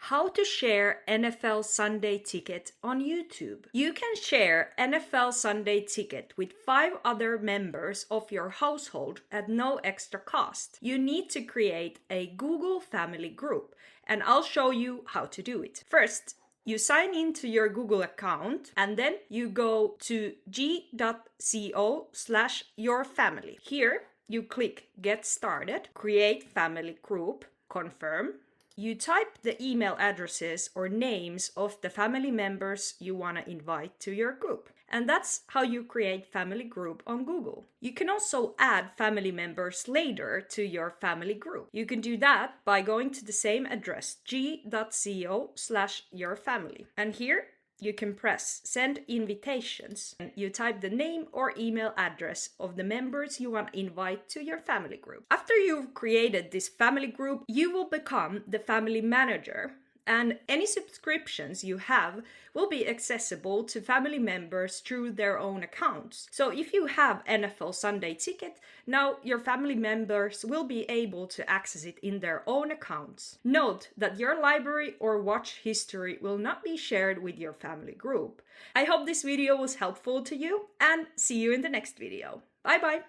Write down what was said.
How to share NFL Sunday Ticket on YouTube. You can share NFL Sunday Ticket with 5 other members of your household at no extra cost. You need to create a Google Family Group, and I'll show you how to do it. First, you sign into your Google account and then you go to g.co/yourfamily. Here, you click Get Started, Create Family Group, Confirm. You type the email addresses or names of the family members you want to invite to your group. And that's how you create family group on Google. You can also add family members later to your family group. You can do that by going to the same address, g.co/yourfamily. And here you can press send invitations and you type the name or email address of the members you want to invite to your family group. After you've created this family group, you will become the family manager, and any subscriptions you have will be accessible to family members through their own accounts. So if you have NFL Sunday Ticket, now your family members will be able to access it in their own accounts. Note that your library or watch history will not be shared with your family group. I hope this video was helpful to you, and see you in the next video. Bye bye!